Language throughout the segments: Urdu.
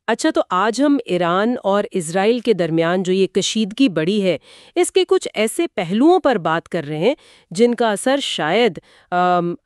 اچھا، تو آج ہم ایران اور اسرائیل کے درمیان جو یہ کشیدگی بڑھی ہے، اس کے کچھ ایسے پہلوؤں پر بات کر رہے ہیں جن کا اثر شاید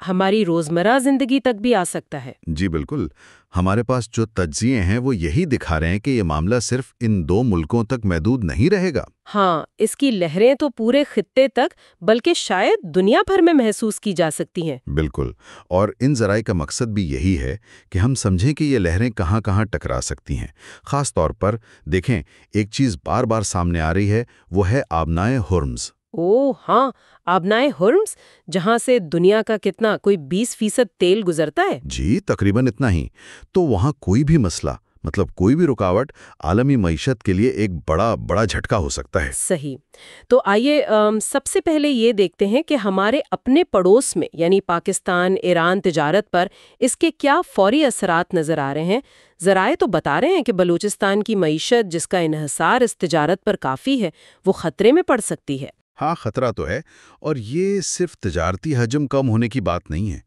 ہماری روزمرہ زندگی تک بھی آ سکتا ہے۔ جی بالکل، ہمارے پاس جو تجزیے ہیں وہ یہی دکھا رہے ہیں کہ یہ معاملہ صرف ان دو ملکوں تک محدود نہیں رہے گا۔ ہاں، اس کی لہریں تو پورے خطے تک بلکہ شاید دنیا بھر میں محسوس کی جا سکتی ہیں۔ بالکل، اور ان ذرائع کا مقصد بھی یہی ہے کہ ہم سمجھیں کہ یہ لہریں کہاں کہاں ٹکرا سکتی ہیں۔ خاص طور پر دیکھیں، ایک چیز بار بار سامنے آ رہی ہے، وہ ہے آبنائے ہرمز۔ اوہ ہاں، آبنائے ہرمز، جہاں سے دنیا کا کتنا کوئی 20% تیل گزرتا ہے۔ جی تقریباً اتنا ہی۔ تو وہاں کوئی بھی مسئلہ، مطلب کوئی بھی رکاوٹ عالمی معیشت کے لیے ایک بڑا بڑا جھٹکا ہو سکتا ہے۔ صحیح۔ تو آئیے سب سے پہلے یہ دیکھتے ہیں کہ ہمارے اپنے پڑوس میں یعنی پاکستان ایران تجارت پر اس کے کیا فوری اثرات نظر آ رہے ہیں۔ ذرائع تو بتا رہے ہیں کہ بلوچستان کی معیشت، جس کا انحصار اس تجارت پر کافی ہے، وہ خطرے میں پڑ سکتی ہے۔ ہاں خطرہ تو ہے، اور یہ صرف تجارتی حجم کم ہونے کی بات نہیں ہے۔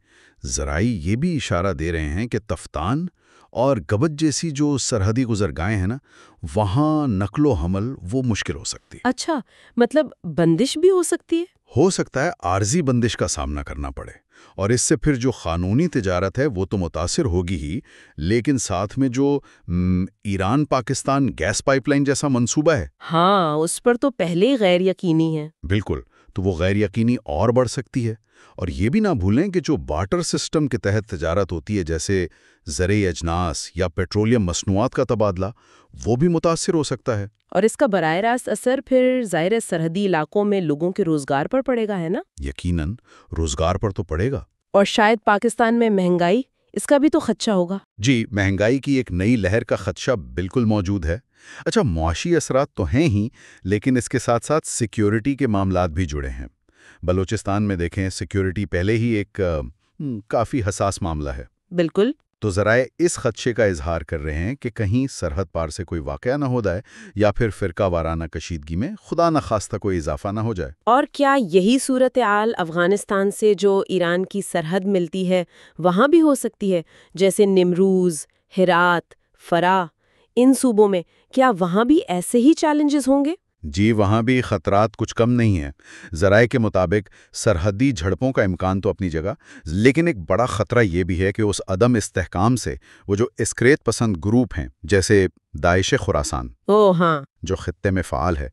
ذرائع یہ بھی اشارہ دے رہے ہیں کہ تفتان اور گبت جیسی جو سرحدی گزرگاہیں ہیں نا، وہاں نقل و حمل وہ مشکل ہو سکتی ہے۔ اچھا، مطلب بندش بھی ہو سکتی ہے؟ ہو سکتا ہے عارضی بندش کا سامنا کرنا پڑے، اور اس سے پھر جو قانونی تجارت ہے وہ تو متاثر ہوگی ہی، لیکن ساتھ میں جو Iran Pakistan gas pipe line جیسا منصوبہ ہے، ہاں، اس پر تو پہلے ہی غیر یقینی ہے۔ بالکل، تو وہ غیر یقینی اور بڑھ سکتی ہے۔ اور یہ بھی نہ بھولیں کہ جو بارٹر سسٹم کے تحت تجارت ہوتی ہے، جیسے زرعی اجناس یا پیٹرولیم مصنوعات کا تبادلہ، وہ بھی متاثر ہو سکتا ہے۔ اور اس کا براہ راست اثر پھر ظاہر سرحدی علاقوں میں لوگوں کے روزگار پر پڑے گا، ہے نا؟ یقیناً روزگار پر تو پڑے گا۔ اور شاید پاکستان میں مہنگائی، اس کا بھی تو خدشہ ہوگا۔ جی، مہنگائی کی ایک نئی لہر کا خدشہ بالکل موجود ہے۔ اچھا، معاشی اثرات تو ہیں ہی، لیکن اس کے ساتھ ساتھ سیکیورٹی کے معاملات بھی جڑے ہیں۔ بلوچستان میں دیکھیں، سیکیورٹی پہلے ہی ایک کافی حساس معاملہ ہے۔ بالکل۔ تو ذرائع اس خدشے کا اظہار کر رہے ہیں کہ کہیں سرحد پار سے کوئی واقعہ نہ ہو جائے، یا پھر فرقہ وارانہ کشیدگی میں خدا نخواستہ کوئی اضافہ نہ ہو جائے۔ اور کیا یہی صورتحال افغانستان سے جو ایران کی سرحد ملتی ہے وہاں بھی ہو سکتی ہے؟ جیسے نیمروز، ہرات، فرا، ان صوبوں میں کیا وہاں بھی ایسے ہی چیلنجز ہوں گے؟ جی، وہاں بھی خطرات کچھ کم نہیں ہیں۔ ذرائع کے مطابق سرحدی جھڑپوں کا امکان تو اپنی جگہ، لیکن ایک بڑا خطرہ یہ بھی ہے کہ اس عدم استحکام سے وہ جو عسکریت پسند گروپ ہیں، جیسے داعش خراسان، ہاں، جو خطے میں فعال ہے،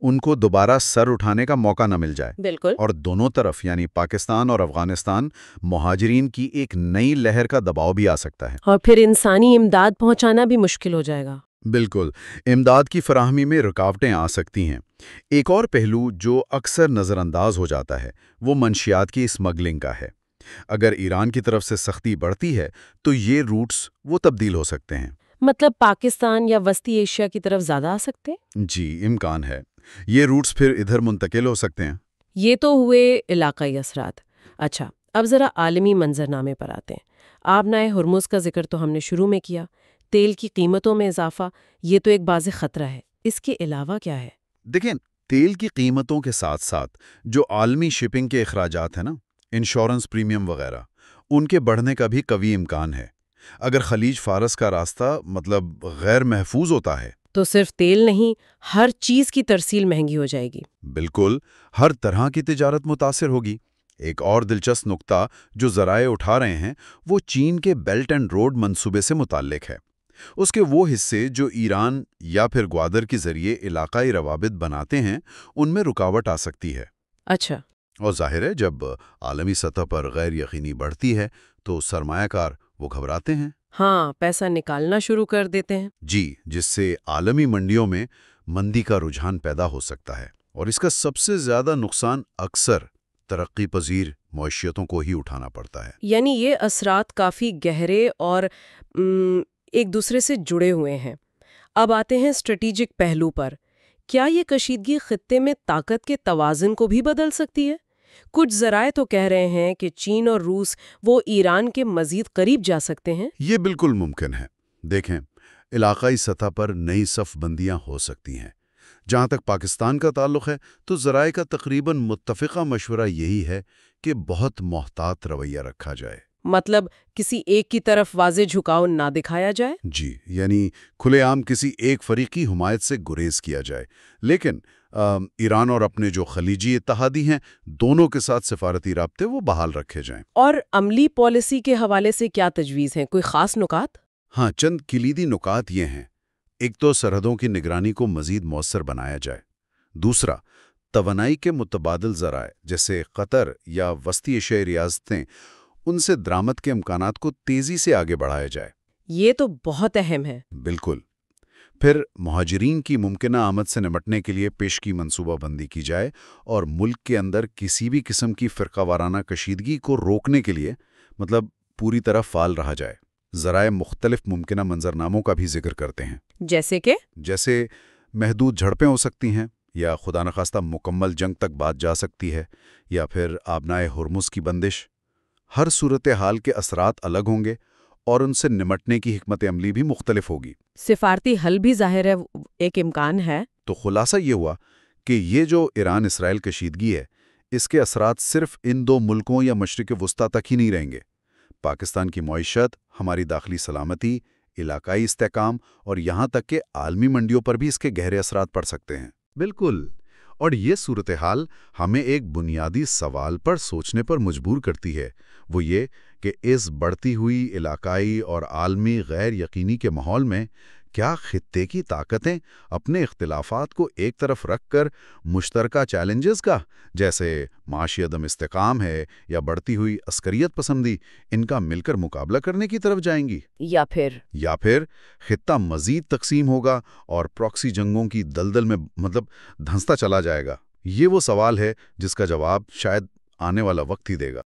ان کو دوبارہ سر اٹھانے کا موقع نہ مل جائے، بالکل۔ اور دونوں طرف یعنی پاکستان اور افغانستان مہاجرین کی ایک نئی لہر کا دباؤ بھی آ سکتا ہے۔ اور پھر انسانی امداد پہنچانا بھی مشکل ہو جائے گا۔ بالکل، امداد کی فراہمی میں رکاوٹیں آ سکتی ہیں۔ ایک اور پہلو جو اکثر نظر انداز ہو جاتا ہے، وہ منشیات کی اسمگلنگ کا ہے۔ اگر ایران کی طرف سے سختی بڑھتی ہے تو یہ روٹس وہ تبدیل ہو سکتے ہیں۔ مطلب پاکستان یا وسطی ایشیا کی طرف زیادہ آ سکتے ہیں؟ جی، امکان ہے۔ یہ روٹس پھر ادھر منتقل ہو سکتے ہیں۔ یہ تو ہوئے علاقائی اثرات۔ اچھا، اب ذرا عالمی منظرنامے پر آتے ہیں۔ آبنائے ہرمز کا ذکر تو ہم نے شروع میں کیا۔ تیل کی قیمتوں میں اضافہ، یہ تو ایک واضح خطرہ ہے۔ اس کے علاوہ کیا ہے؟ دیکھیں، تیل کی قیمتوں کے ساتھ ساتھ جو عالمی شپنگ کے اخراجات ہیں نا، انشورنس پریمیم وغیرہ، ان کے بڑھنے کا بھی قوی امکان ہے۔ اگر خلیج فارس کا راستہ غیر محفوظ ہوتا ہے تو صرف تیل نہیں، ہر چیز کی ترسیل مہنگی ہو جائے گی۔ بالکل، ہر طرح کی تجارت متاثر ہوگی۔ ایک اور دلچسپ نقطہ جو ذرائع اٹھا رہے ہیں وہ چین کے بیلٹ اینڈ روڈ منصوبے سے متعلق ہے۔ اس کے وہ حصے جو ایران یا پھر گوادر کے ذریعے علاقائی روابط بناتے ہیں، ان میں رکاوٹ آ سکتی ہے۔ اچھا۔ اور ظاہر ہے، جب عالمی سطح پر غیر یقینی بڑھتی ہے تو سرمایہ کار وہ گھبراتے ہیں۔ ہاں، پیسہ نکالنا شروع کر دیتے ہیں۔ جی، جس سے عالمی منڈیوں میں مندی کا رجحان پیدا ہو سکتا ہے، اور اس کا سب سے زیادہ نقصان اکثر ترقی پذیر معیشتوں کو ہی اٹھانا پڑتا ہے۔ یعنی یہ اثرات کافی گہرے اور ایک دوسرے سے جڑے ہوئے ہیں۔ اب آتے ہیں اسٹریٹجک پہلو پر۔ کیا یہ کشیدگی خطے میں طاقت کے توازن کو بھی بدل سکتی ہے؟ کچھ ذرائع تو کہہ رہے ہیں کہ چین اور روس وہ ایران کے مزید قریب جا سکتے ہیں۔ یہ بالکل ممکن ہے۔ دیکھیں، علاقائی سطح پر نئی صف بندیاں ہو سکتی ہیں۔ جہاں تک پاکستان کا تعلق ہے تو ذرائع کا تقریباً متفقہ مشورہ یہی ہے کہ بہت محتاط رویہ رکھا جائے۔ مطلب کسی ایک کی طرف واضح جھکاؤ نہ دکھایا جائے؟ جی، یعنی کھلے عام کسی ایک فریقی حمایت سے گریز کیا جائے، لیکن ایران اور اپنے جو خلیجی اتحادی ہیں دونوں کے ساتھ سفارتی رابطے وہ بحال رکھے جائیں۔ اور عملی پالیسی کے حوالے سے کیا تجویز ہیں؟ کوئی خاص نکات؟ ہاں، چند کلیدی نکات یہ ہیں۔ ایک تو سرحدوں کی نگرانی کو مزید مؤثر بنایا جائے۔ دوسرا، توانائی کے متبادل ذرائع جیسے قطر یا وسطی ایشیائی ریاستیں، ان سے درآمد کے امکانات کو تیزی سے آگے بڑھایا جائے۔ یہ تو بہت اہم ہے۔ بالکل۔ پھر مہاجرین کی ممکنہ آمد سے نمٹنے کے لیے پیشگی منصوبہ بندی کی جائے اور ملک کے اندر کسی بھی قسم کی فرقہ وارانہ کشیدگی کو روکنے کے لیے پوری طرح فعال رہا جائے۔ ذرائع مختلف ممکنہ منظرناموں کا بھی ذکر کرتے ہیں، جیسے محدود جھڑپیں ہو سکتی ہیں، یا خدا نخواستہ مکمل جنگ تک بات جا سکتی ہے، یا پھر آبنائے ہرمز کی بندش۔ ہر صورتحال کے اثرات الگ ہوں گے اور ان سے نمٹنے کی حکمت عملی بھی مختلف ہوگی۔ سفارتی حل بھی ظاہر ہے ایک امکان ہے۔ تو خلاصہ یہ ہوا کہ یہ جو ایران اسرائیل کشیدگی ہے، اس کے اثرات صرف ان دو ملکوں یا مشرق وسطیٰ تک ہی نہیں رہیں گے۔ پاکستان کی معیشت، ہماری داخلی سلامتی، علاقائی استحکام اور یہاں تک کہ عالمی منڈیوں پر بھی اس کے گہرے اثرات پڑ سکتے ہیں۔ بالکل، اور یہ صورتحال ہمیں ایک بنیادی سوال پر سوچنے پر مجبور کرتی ہے، وہ یہ کہ اس بڑھتی ہوئی علاقائی اور عالمی غیر یقینی کے ماحول میں کیا خطے کی طاقتیں اپنے اختلافات کو ایک طرف رکھ کر مشترکہ چیلنجز کا، جیسے معاشی عدم استحکام ہے یا بڑھتی ہوئی عسکریت پسندی، ان کا مل کر مقابلہ کرنے کی طرف جائیں گی، یا پھر خطہ مزید تقسیم ہوگا اور پراکسی جنگوں کی دلدل میں دھنستا چلا جائے گا؟ یہ وہ سوال ہے جس کا جواب شاید آنے والا وقت ہی دے گا۔